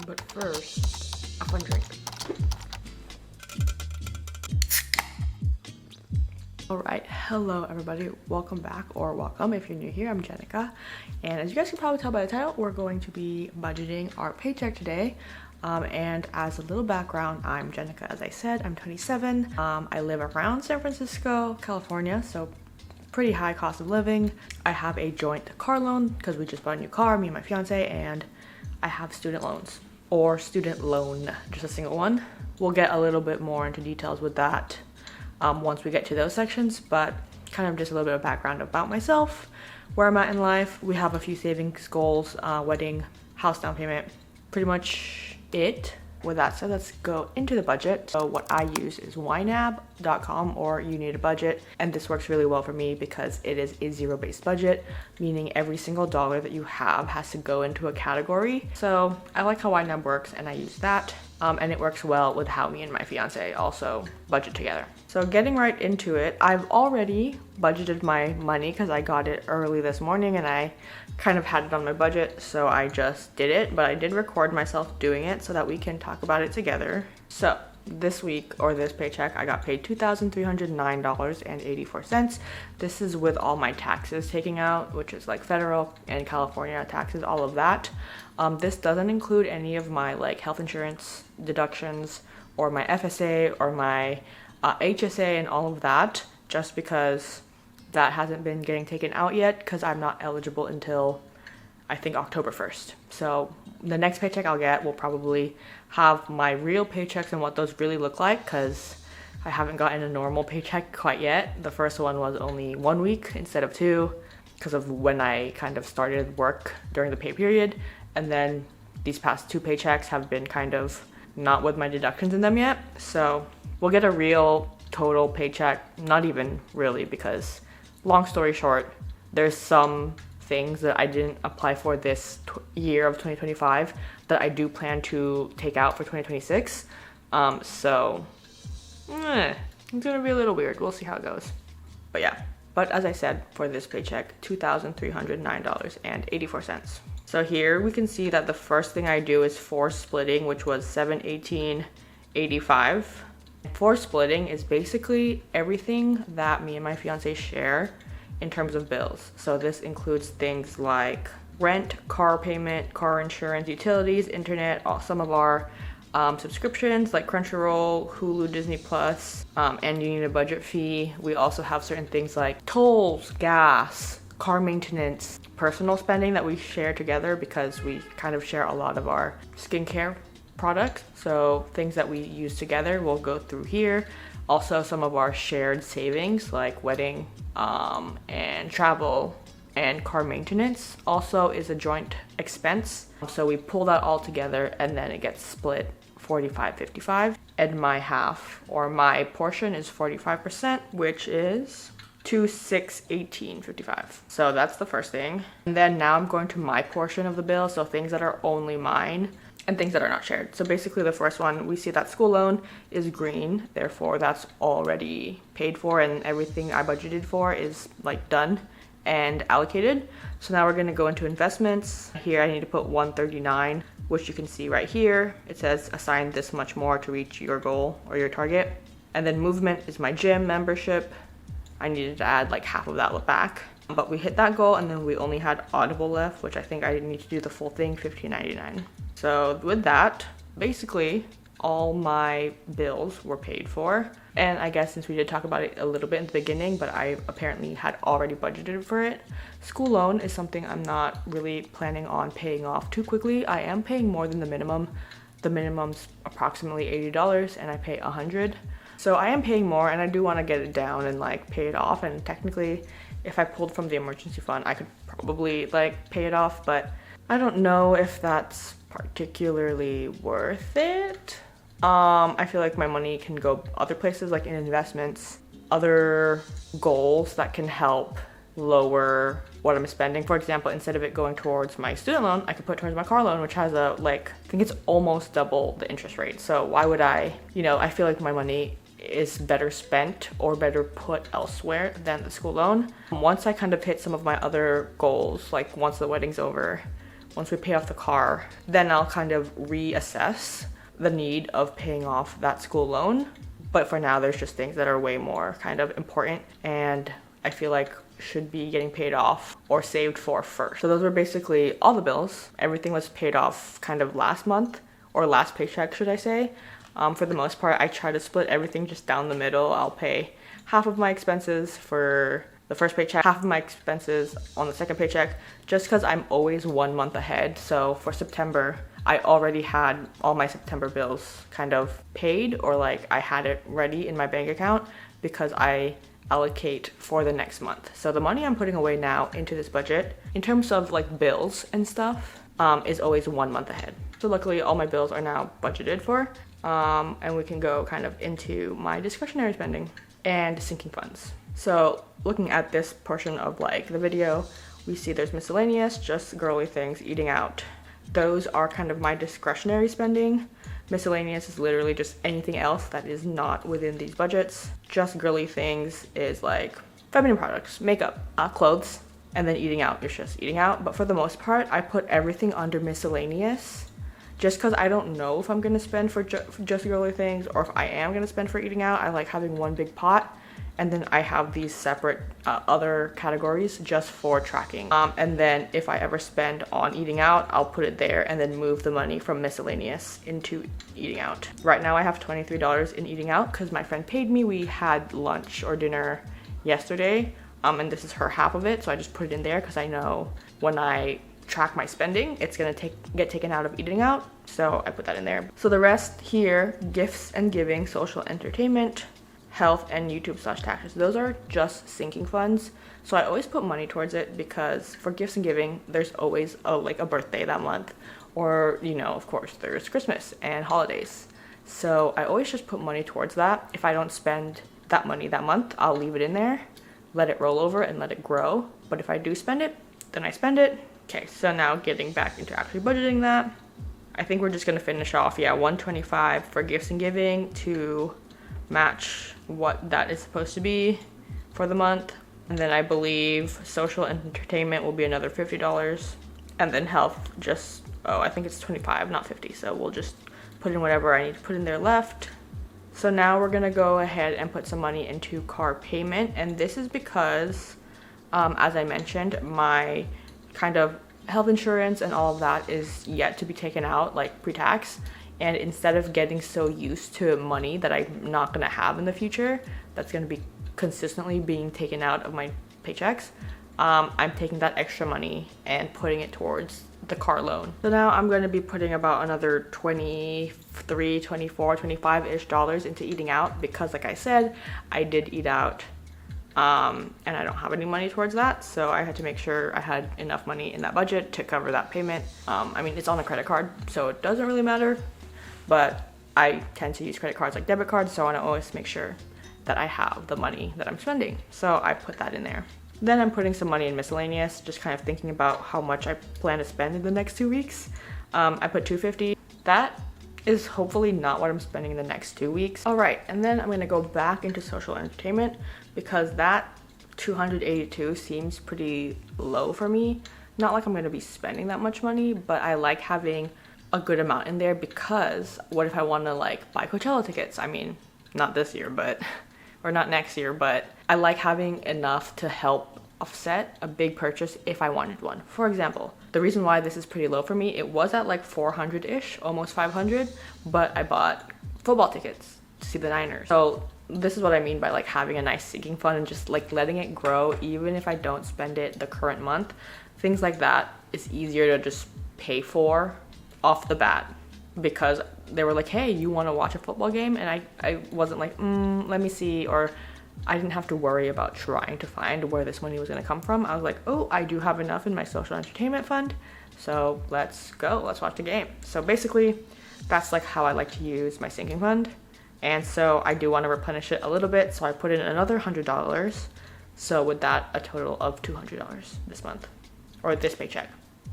But first, a fun drink. Alright, hello everybody, welcome back, or welcome if you're new here. I'm Jenica, and as you guys can probably tell by the title, we're going to be budgeting our paycheck today. And as a little background, I'm Jenica, as I said. I'm 27. I live around San Francisco, California, so pretty high cost of living. I have a joint car loan because we just bought a new car, me and my fiance, and I have student loans, or student loan, just a single one. We'll get a little bit more into details with that once we get to those sections, but kind of just a little bit of background about myself, where I'm at in life. We have a few savings goals, wedding, house down payment, pretty much it. With that said, let's go into the budget. So what I use is jenicag.com, or You Need a Budget, and this works really well for me because it is a zero-based budget, meaning every single dollar that you have has to go into a category. So I like how jenicag works, and I use that, and it works well with how me and my fiance also budget together. So getting right into it, I've already budgeted my money because I got it early this morning and I kind of had it on my budget, so I just did it, but I did record myself doing it so that we can talk about it together. So this week, or this paycheck, I got paid $2,309.84. This is with all my taxes taken out, which is like federal and California taxes, all of that. This doesn't include any of my like health insurance deductions or my FSA or my HSA and all of that, just because that hasn't been getting taken out yet because I'm not eligible until I think October 1st. So the next paycheck I'll get will probably have my real paychecks and what those really look like, because I haven't gotten a normal paycheck quite yet. The first one was only 1 week instead of 2 because of when I kind of started work during the pay period, and then these past 2 paychecks have been kind of not with my deductions in them yet. So we'll get a real total paycheck, not even really, because long story short, there's some things that I didn't apply for this year of 2025 that I do plan to take out for 2026. So it's gonna be a little weird. We'll see how it goes. But yeah, but as I said, for this paycheck, $2,309.84. So here we can see that the first thing I do is force splitting, which was $718.85. Force splitting is basically everything that me and my fiance share in terms of bills. So this includes things like rent, car payment, car insurance, utilities, internet, some of our subscriptions like Crunchyroll, Hulu, Disney Plus, and You Need a Budget fee. We also have certain things like tolls, gas, car maintenance, personal spending that we share together because we kind of share a lot of our skincare products. So things that we use together will go through here. Also some of our shared savings like wedding and travel and car maintenance also is a joint expense. So we pull that all together and then it gets split 45-55. And my half, or my portion, is 45%, which is $2,618.55. So that's the first thing. And then now I'm going to my portion of the bill, so things that are only mine and things that are not shared. So basically the first one, we see that school loan is green, therefore that's already paid for and everything I budgeted for is like done and allocated. So now we're gonna go into investments. Here I need to put 139, which you can see right here. It says assign this much more to reach your goal or your target. And then movement is my gym membership. I needed to add like half of that back, but we hit that goal, and then we only had Audible left, which I think I need to do the full thing, $15.99. So with that, basically all my bills were paid for. And I guess since we did talk about it a little bit in the beginning, but I apparently had already budgeted for it. School loan is something I'm not really planning on paying off too quickly. I am paying more than the minimum. The minimum's approximately $80 and I pay $100. So I am paying more, and I do want to get it down and like pay it off. And technically, if I pulled from the emergency fund, I could probably like pay it off, but I don't know if that's particularly worth it. I feel like my money can go other places, like in investments, other goals that can help lower what I'm spending. For example, instead of it going towards my student loan, I could put towards my car loan, which has a I think it's almost double the interest rate. So why would I feel like my money is better spent or better put elsewhere than the school loan. Once I kind of hit some of my other goals, like once the wedding's over, once we pay off the car, then I'll kind of reassess the need of paying off that school loan. But for now, there's just things that are way more kind of important and I feel like should be getting paid off or saved for first. So those were basically all the bills. Everything was paid off kind of last month, or last paycheck, should I say. For the most part, I try to split everything just down the middle. I'll pay half of my expenses for the first paycheck, half of my expenses on the second paycheck, just because I'm always 1 month ahead. So for September, I already had all my September bills kind of paid, or like I had it ready in my bank account because I allocate for the next month. So the money I'm putting away now into this budget, in terms of like bills and stuff, is always 1 month ahead. So luckily all my bills are now budgeted for, and we can go kind of into my discretionary spending and sinking funds. So looking at this portion of like the video, we see there's miscellaneous, just girly things, eating out. Those are kind of my discretionary spending. Miscellaneous is literally just anything else that is not within these budgets. Just girly things is like feminine products, makeup, clothes, and then eating out is just eating out. But for the most part, I put everything under miscellaneous just because I don't know if I'm going to spend for just girly things or if I am going to spend for eating out. I like having one big pot. And then I have these separate other categories just for tracking. And then if I ever spend on eating out, I'll put it there and then move the money from miscellaneous into eating out. Right now I have $23 in eating out because my friend paid me. We had lunch or dinner yesterday, and this is her half of it. So I just put it in there because I know when I track my spending, it's gonna get taken out of eating out. So I put that in there. So the rest here, gifts and giving, social entertainment, health, and YouTube/taxes. Those are just sinking funds. So I always put money towards it because for gifts and giving, there's always a birthday that month, or of course there's Christmas and holidays. So I always just put money towards that. If I don't spend that money that month, I'll leave it in there, let it roll over and let it grow. But if I do spend it, then I spend it. Okay, so now getting back into actually budgeting that. I think we're just gonna finish off, $125 for gifts and giving to match what that is supposed to be for the month. And then I believe social entertainment will be another $50. And then health, I think it's 25, not 50. So we'll just put in whatever I need to put in there left. So now we're gonna go ahead and put some money into car payment. And this is because, as I mentioned, my kind of health insurance and all of that is yet to be taken out, like pre-tax. And instead of getting so used to money that I'm not gonna have in the future, that's gonna be consistently being taken out of my paychecks, I'm taking that extra money and putting it towards the car loan. So now I'm gonna be putting about another 23, 24, 25-ish dollars into eating out because like I said, I did eat out and I don't have any money towards that. So I had to make sure I had enough money in that budget to cover that payment. I mean, it's on a credit card, so it doesn't really matter. But I tend to use credit cards like debit cards, so I want to always make sure that I have the money that I'm spending. So I put that in there. Then I'm putting some money in miscellaneous, just kind of thinking about how much I plan to spend in the next 2 weeks. I put $250. That is hopefully not what I'm spending in the next 2 weeks. All right, and then I'm gonna go back into social entertainment because that $282 seems pretty low for me. Not like I'm gonna be spending that much money, but I like having a good amount in there because what if I want to like buy Coachella tickets? I mean, not this year, or not next year, but I like having enough to help offset a big purchase if I wanted one. For example, the reason why this is pretty low for me, it was at like 400-ish, almost 500, but I bought football tickets to see the Niners. So this is what I mean by like having a nice sinking fund and just like letting it grow even if I don't spend it the current month. Things like that is easier to just pay for off the bat because they were like, hey, you want to watch a football game? And I wasn't like, let me see, or I didn't have to worry about trying to find where this money was going to come from. I was like, oh, I do have enough in my social entertainment fund, so let's go, let's watch the game. So basically that's like how I like to use my sinking fund. And so I do want to replenish it a little bit, so I put in another $100. So with that, a total of $200 this month, or this paycheck.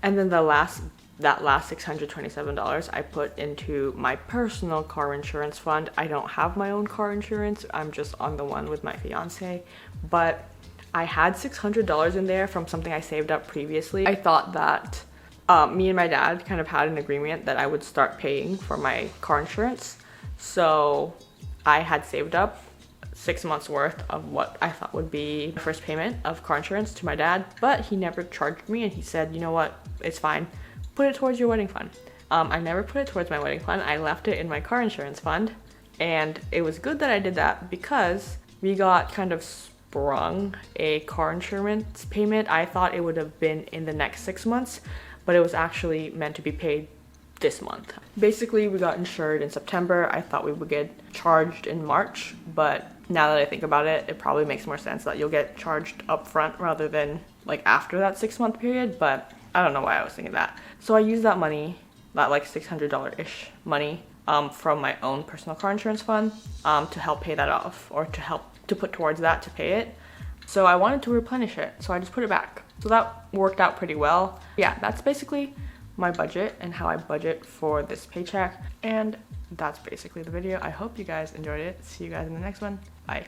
And then that last $627 I put into my personal car insurance fund. I don't have my own car insurance. I'm just on the one with my fiance, but I had $600 in there from something I saved up previously. I thought that me and my dad kind of had an agreement that I would start paying for my car insurance. So I had saved up 6 months worth of what I thought would be the first payment of car insurance to my dad, but he never charged me, and he said, you know what, it's fine, put it towards your wedding fund. I never put it towards my wedding fund. I left it in my car insurance fund, and it was good that I did that because we got kind of sprung a car insurance payment. I thought it would have been in the next 6 months, but it was actually meant to be paid this month. Basically, we got insured in September. I thought we would get charged in March, but now that I think about it, it probably makes more sense that you'll get charged up front rather than like after that 6-month period, but I don't know why I was thinking that. So I used that money, that like $600-ish money, from my own personal car insurance fund to help pay that off, or to put towards that to pay it. So I wanted to replenish it, so I just put it back. So that worked out pretty well. Yeah, that's basically my budget and how I budget for this paycheck. And that's basically the video. I hope you guys enjoyed it. See you guys in the next one. Bye.